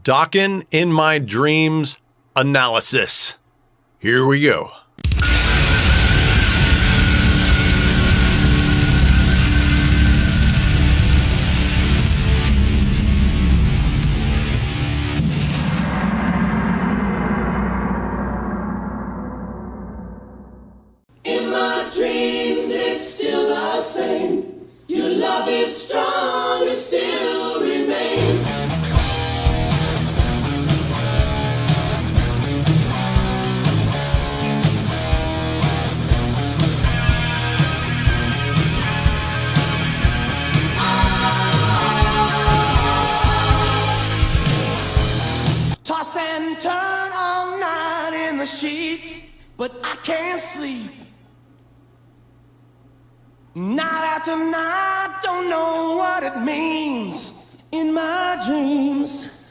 Dokken in My Dreams analysis. Here we go. In my dreams, it's still the same. Your love is strong, it still remains. Toss and turn all night in the sheets, but I can't sleep. Night after night, don't know what it means in my dreams.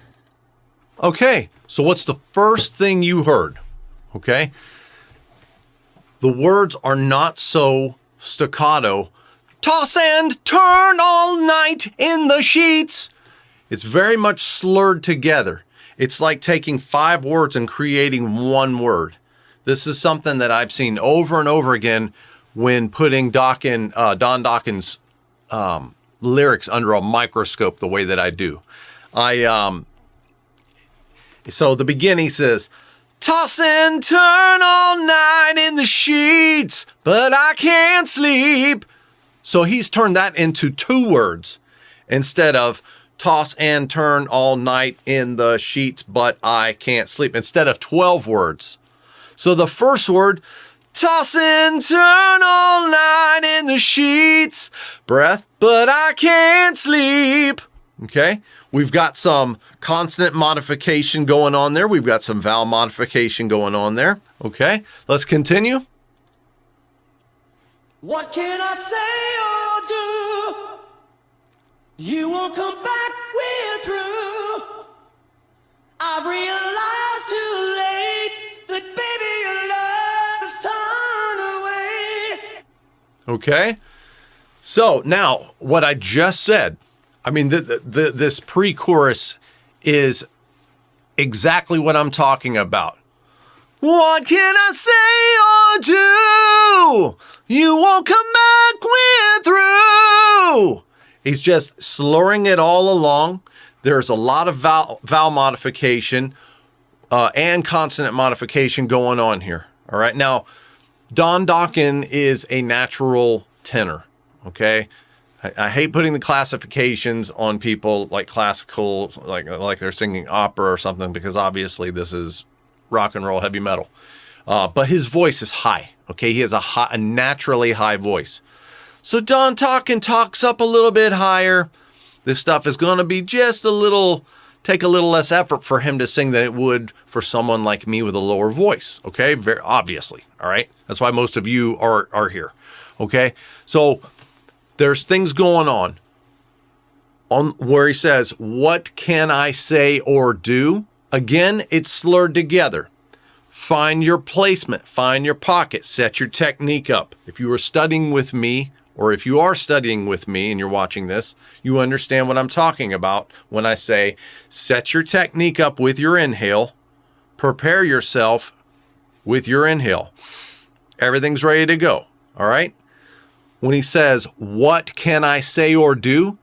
Okay, so what's the first thing you heard? Okay, the words are not so staccato. Toss and turn all night in the sheets. It's very much slurred together. It's like taking 5 words and creating one word. This is something that I've seen over and over again when putting Don Dokken's lyrics under a microscope the way that I do. So the beginning says, toss and turn all night in the sheets, but I can't sleep. So he's turned that into 2 words instead of toss and turn all night in the sheets, but I can't sleep, instead of 12 words. So the first word, toss and turn all night in the sheets, breath, but I can't sleep. Okay, we've got some consonant modification going on there. We've got some vowel modification going on there. Okay, let's continue. What can I say or do? You won't come back, we're through. I've realized too late that baby your love has turned away. Okay, so now what I just said, I mean, this pre-chorus is exactly what I'm talking about. What can I say or do? You won't come back, we're through. He's just slurring it all along. There's a lot of vowel modification and consonant modification going on here. All right, now, Don Dokken is a natural tenor, okay? I hate putting the classifications on people like classical, like they're singing opera or something, because obviously this is rock and roll heavy metal. But his voice is high, okay? He has a naturally high voice. So Don Dokken talks up a little bit higher. This stuff is going to be just take a little less effort for him to sing than it would for someone like me with a lower voice, okay? Very obviously, all right? That's why most of you are here, okay? So there's things going on where he says, what can I say or do? Again, it's slurred together. Find your placement, find your pocket, set your technique up. If you were studying with me, or if you are studying with me and you're watching this, you understand what I'm talking about when I say set your technique up with your inhale, prepare yourself with your inhale. Everything's ready to go, all right? When he says, what can I say or do?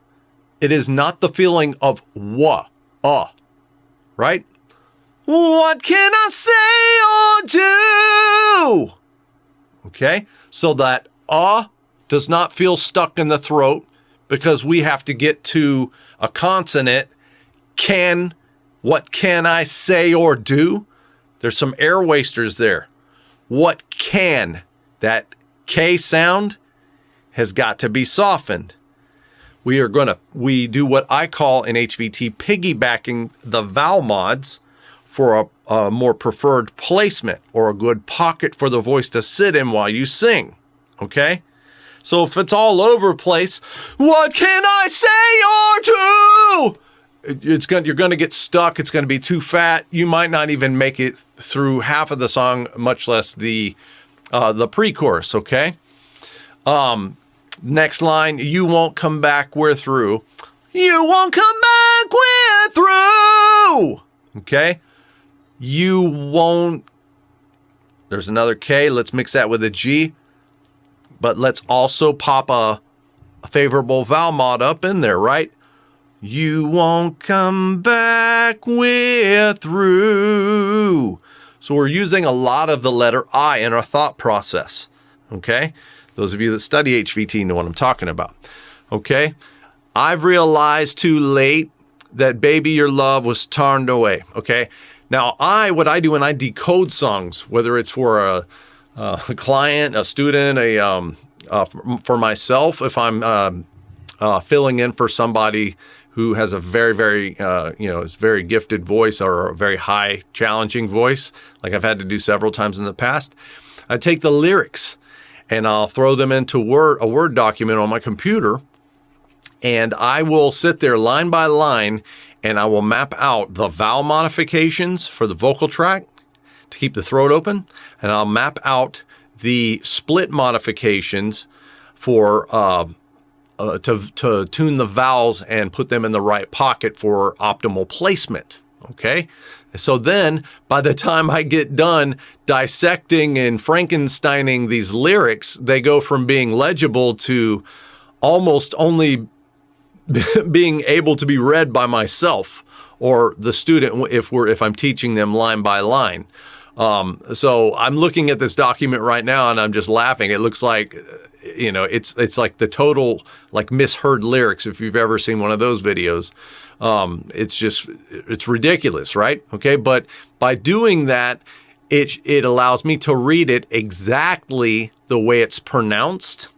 It is not the feeling of right? What can I say or do? Okay, so that does not feel stuck in the throat because we have to get to a consonant. What can I say or do? There's some air wasters there. What can, that K sound has got to be softened. We do what I call in HVT piggybacking the vowel mods for a more preferred placement or a good pocket for the voice to sit in while you sing, okay? So if it's all over the place, what can I say or do? You're going to get stuck. It's going to be too fat. You might not even make it through half of the song, much less the pre-chorus, okay? Next line, you won't come back, we're through. You won't come back, we're through. Okay? You won't. There's another K. Let's mix that with a G. But let's also pop a favorable vowel mod up in there, right? You won't come back with through. So we're using a lot of the letter I in our thought process. Okay? Those of you that study HVT know what I'm talking about. Okay? I've realized too late that baby your love was turned away. Okay? Now what I do when I decode songs, whether it's for a client, a student, for myself, if I'm filling in for somebody who has a very, very, is very gifted voice or a very high challenging voice, like I've had to do several times in the past, I take the lyrics and I'll throw them into a Word document on my computer, and I will sit there line by line and I will map out the vowel modifications for the vocal track to keep the throat open, and I'll map out the split modifications for to tune the vowels and put them in the right pocket for optimal placement. Okay, so then by the time I get done dissecting and Frankensteining these lyrics, they go from being legible to almost only being able to be read by myself or the student if I'm teaching them line by line. So I'm looking at this document right now and I'm just laughing. It looks like, it's like the total like misheard lyrics. If you've ever seen one of those videos, it's ridiculous, right? Okay. But by doing that, it allows me to read it exactly the way it's pronounced.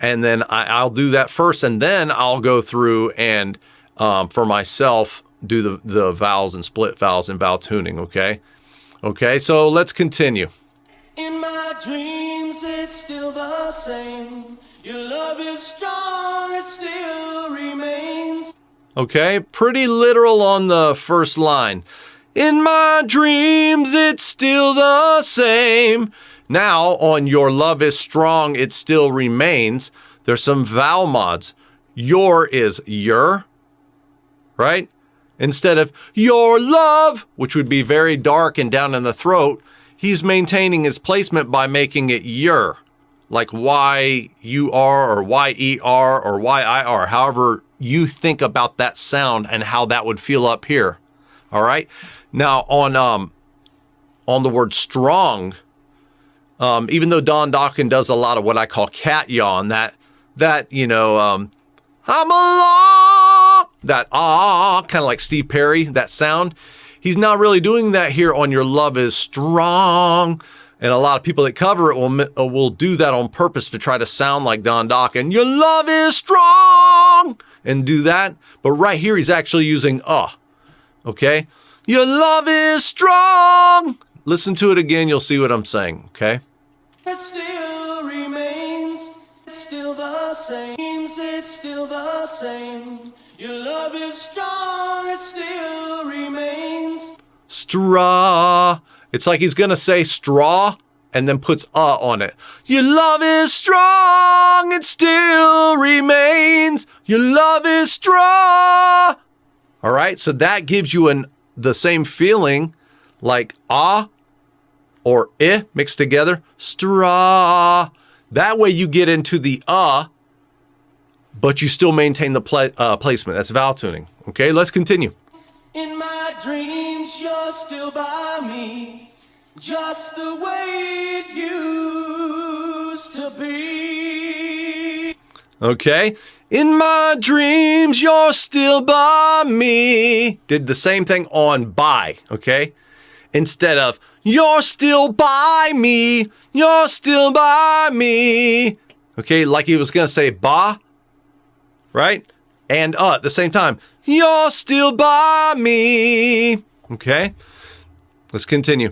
And then I'll do that first, and then I'll go through and for myself do the vowels and split vowels and vowel tuning. Okay. Okay, so let's continue. In my dreams, it's still the same. Your love is strong, it still remains. Okay, pretty literal on the first line. In my dreams, it's still the same. Now, on your love is strong, it still remains, there's some vowel mods. Your is your, right? Instead of your love, which would be very dark and down in the throat, he's maintaining his placement by making it your, like Y-U-R or Y-E-R or Y-I-R, however you think about that sound and how that would feel up here. All right. Now on the word strong, even though Don Dokken does a lot of what I call cat yawn, I'm alone, that kind of like Steve Perry, that sound. He's not really doing that here on Your Love is Strong. And a lot of people that cover it will do that on purpose to try to sound like Don Dokken. Your love is strong, and do that. But right here, he's actually using okay? Your love is strong. Listen to it again. You'll see what I'm saying, okay? It still remains. It's still the same. It's still the same. Your love is strong. It still remains. Straw. It's like he's going to say straw and then puts on it. Your love is strong. It still remains. Your love is straw. All right. So that gives you the same feeling like or mixed together. Straw. That way you get into the but you still maintain the placement. That's vowel tuning. Okay, let's continue. In my dreams, you're still by me, just the way it used to be. Okay, in my dreams, you're still by me. Did the same thing on by, okay? Instead of, you're still by me, you're still by me. Okay, like he was going to say ba, right? And at the same time, you're still by me. Okay, let's continue.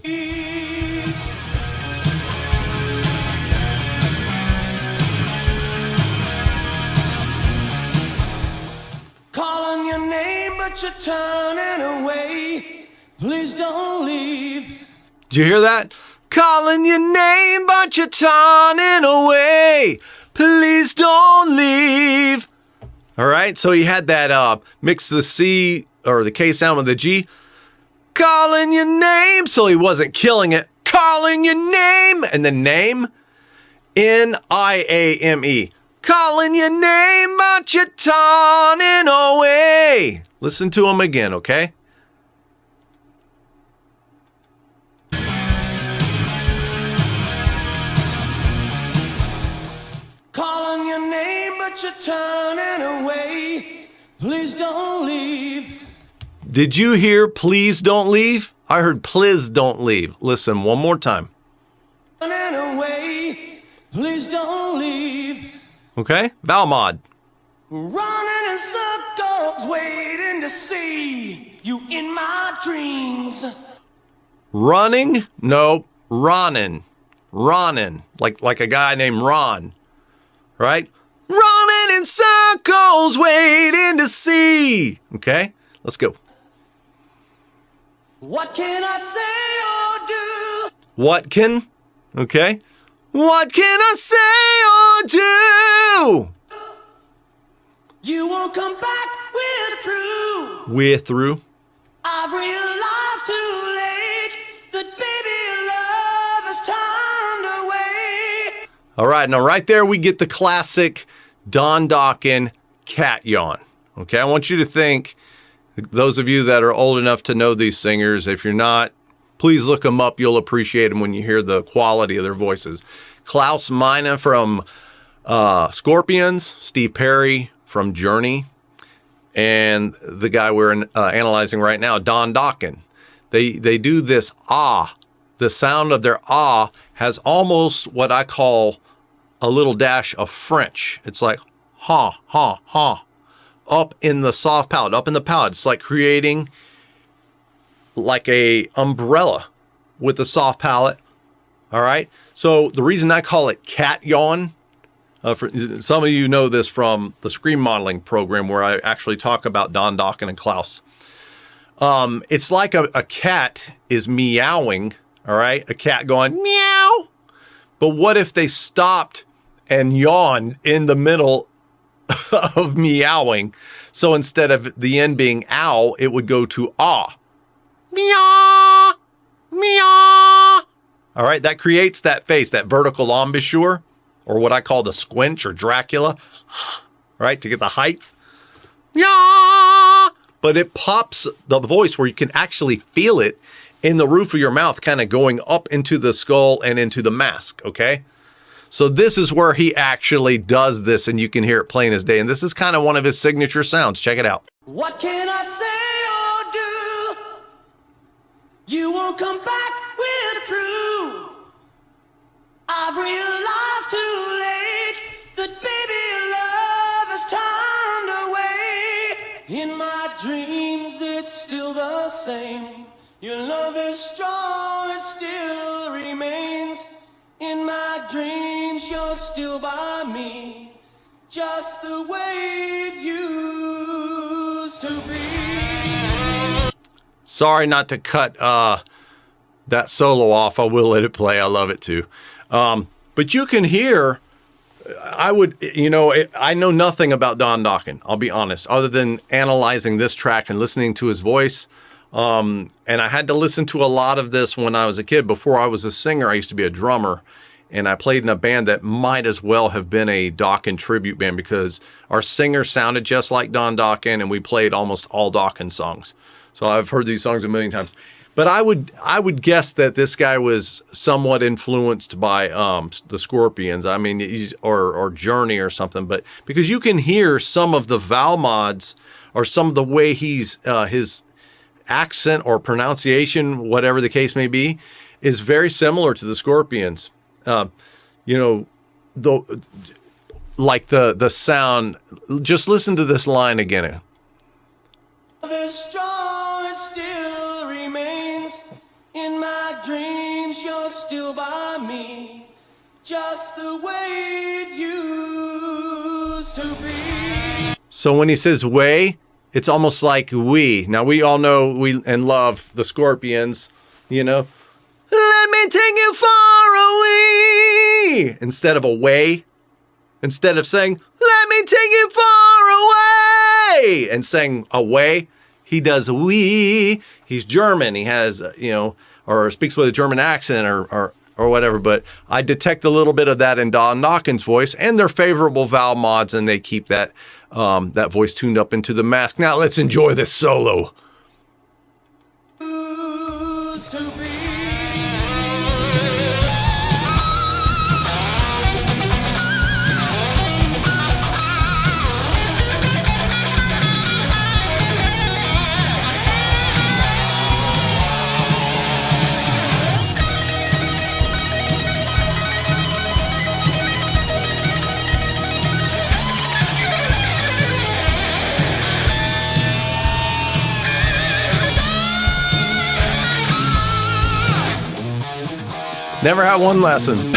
Calling your name, but you're turning away. Please don't leave. Did you hear that? Calling your name, but you're turning away. Please don't leave. All right, so he had that mix the C or the K sound with the G. calling your name. So he wasn't killing it. Calling your name. And the name, N-I-A-M-E. Calling your name, but you're turning away. Listen to him again, okay? Calling your name, but you're turning away. Please don't leave. Did you hear please don't leave? I heard please don't leave. Listen one more time. Turning away. Please don't leave. Okay? Vowel mod. Running in circles, waiting to see you in my dreams. Running? No, Ronin. Ronin. Like a guy named Ron. Right? Running in circles, waiting to see. Okay? Let's go. What can I say or do? What can? Okay? What can I say or do? You won't come back, we're through. We're through. I've realized too late that baby love is turned away. All right, now right there we get the classic Don Dokken cat yawn. Okay, I want you to think, those of you that are old enough to know these singers, if you're not, please look them up. You'll appreciate them when you hear the quality of their voices. Klaus Meine from Scorpions, Steve Perry from Journey, and the guy we're analyzing right now, Don Dokken. They do this ah. The sound of their ah has almost what I call a little dash of French. It's like ha, ha, ha. Up in the soft palate, up in the palate. It's like creating like a umbrella with a soft palate. All right. So the reason I call it cat yawn, for some of you know this from the scream modeling program where I actually talk about Don Dokken and Klaus. It's like a cat is meowing. All right. A cat going meow. But what if they stopped and yawned in the middle of meowing? So instead of the end being ow, it would go to ah. Meow, meow. All right, that creates that face, that vertical embouchure, or what I call the squinch or Dracula, right, to get the height. Meow. But it pops the voice where you can actually feel it in the roof of your mouth, kind of going up into the skull and into the mask, okay? So this is where he actually does this, and you can hear it plain as day. And this is kind of one of his signature sounds. Check it out. What can I say or do? You won't come back, we're through. I've realized too late that baby love is turned away. In my dreams, it's still the same. Your love is strong, it still remains. In my dreams, you're still by me, just the way it used to be. Sorry not to cut that solo off. I will let it play. I love it too. But you can hear, I know nothing about Don Dokken, I'll be honest, other than analyzing this track and listening to his voice. And I had to listen to a lot of this when I was a kid. Before I was a singer, I used to be a drummer, and I played in a band that might as well have been a Dokken tribute band because our singer sounded just like Don Dokken, and we played almost all Dokken songs. So I've heard these songs a million times. But I would guess that this guy was somewhat influenced by the Scorpions. I mean, or Journey or something. But because you can hear some of the vowel mods or some of the way he's his accent or pronunciation, whatever the case may be, is very similar to the Scorpions. The sound. Just listen to this line again. The strong it still remains. In my dreams, you're still by me, just the way it used to be. So when he says way, it's almost like we. Now, we all know and love the Scorpions, you know. Let me take you far away. Instead of away. Instead of saying, let me take you far away. And saying away, he does we. he's German. He has, or speaks with a German accent or whatever. But I detect a little bit of that in Don Dokken's voice, and they're favorable vowel mods, and they keep that voice tuned up into the mask. Now let's enjoy this solo. Used to be. Never had one lesson.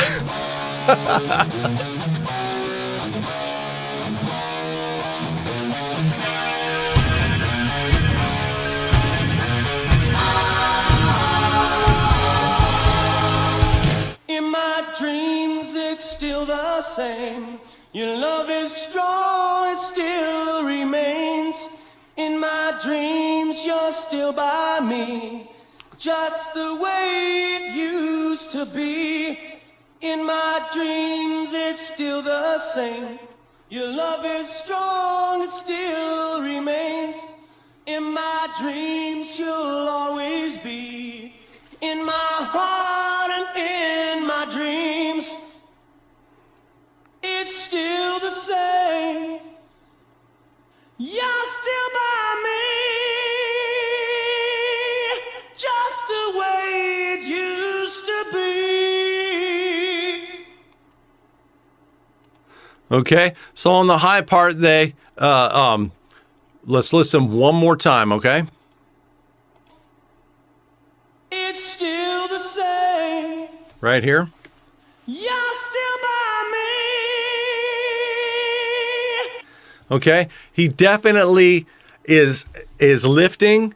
In my dreams, it's still the same. Your love is strong, it still remains. In my dreams, you're still by me, just the way it used to be. In my dreams, it's still the same. Your love is strong, it still remains. In my dreams, you'll always be. In my heart and in my dreams, it's still the same. You're still by me, just the way it used to be. Okay, so on the high part, let's listen one more time, okay? It's still the same. Right here. You're still by me. Okay, he definitely is lifting.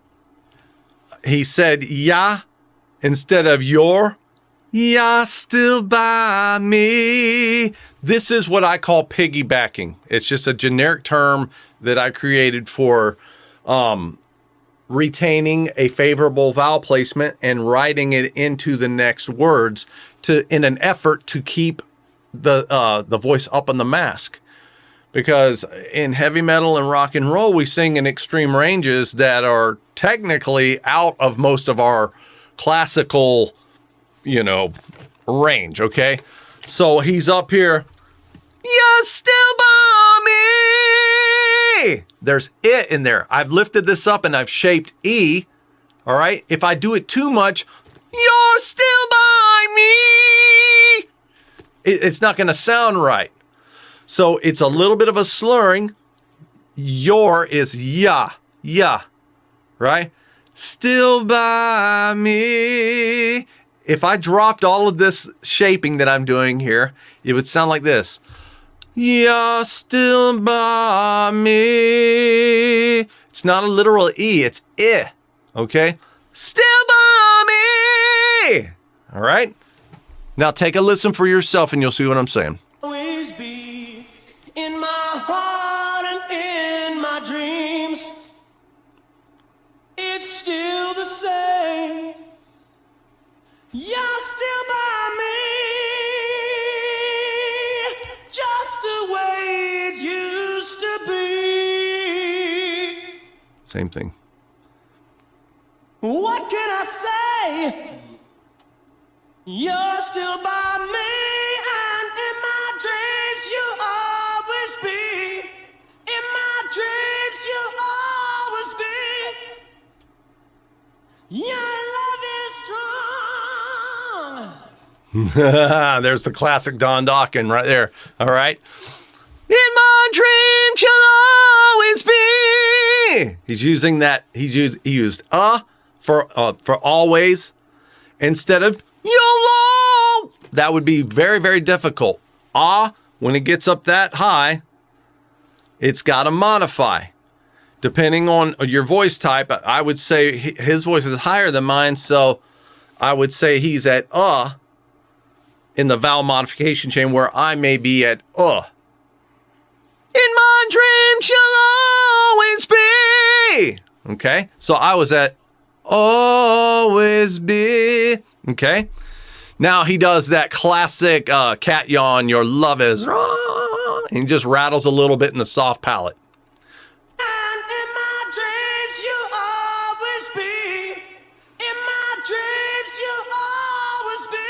He said "ya" instead of "your." You're still by me. This is what I call piggybacking. It's just a generic term that I created for retaining a favorable vowel placement and writing it into the next words in an effort to keep the voice up on the mask. Because in heavy metal and rock and roll, we sing in extreme ranges that are technically out of most of our classical, range, okay? So he's up here. You're still by me. There's it in there. I've lifted this up and I've shaped E, all right? If I do it too much, you're still by me. It's not going to sound right. So it's a little bit of a slurring. Your is ya, right? Still by me. If I dropped all of this shaping that I'm doing here, it would sound like this. You're still by me. It's not a literal E, it's I, okay? Still by me. All right? Now take a listen for yourself and you'll see what I'm saying. Always be in my heart and in my dreams. It's still the same. You're still by me, just the way it used to be. Same thing. What can I say? You're still by me, and in my dreams you'll always be. In my dreams you'll always be. Your love is strong. There's the classic Don Dokken right there. All right. In my dreams you'll always be. He's using that. He used for always instead of YOLO. That would be very, very difficult. When it gets up that high, it's got to modify. Depending on your voice type, I would say his voice is higher than mine, so I would say he's at in the vowel modification chain, where I may be at In my dreams you'll always be. Okay? So I was at always be. Okay. Now he does that classic cat yawn, your love is wrong. And he just rattles a little bit in the soft palate. And in my dreams you'll always be. In my dreams you'll always be.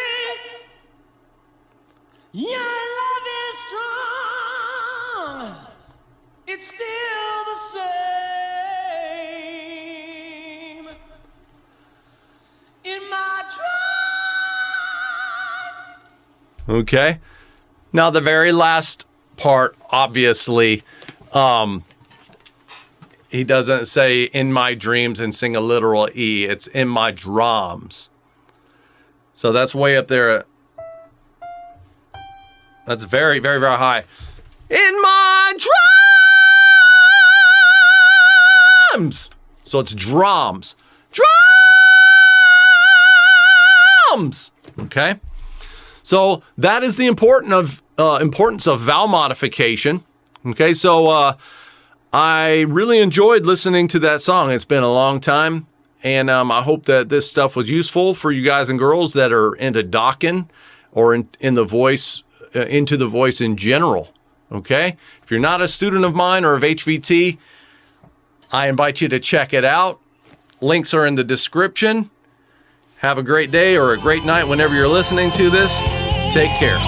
Your love is strong. It's still the same. In my dreams. Okay. Now the very last part, obviously, he doesn't say in my dreams and sing a literal E. It's in my drums. So that's way up there. That's very, very, very high. In my drums. So it's drums. Drums. Okay. So that is the importance of vowel modification. Okay, so I really enjoyed listening to that song. It's been a long time, and I hope that this stuff was useful for you guys and girls that are into Dokken or in the voice, into the voice in general. Okay, if you're not a student of mine or of HVT, I invite you to check it out. Links are in the description. Have a great day or a great night whenever you're listening to this. Take care.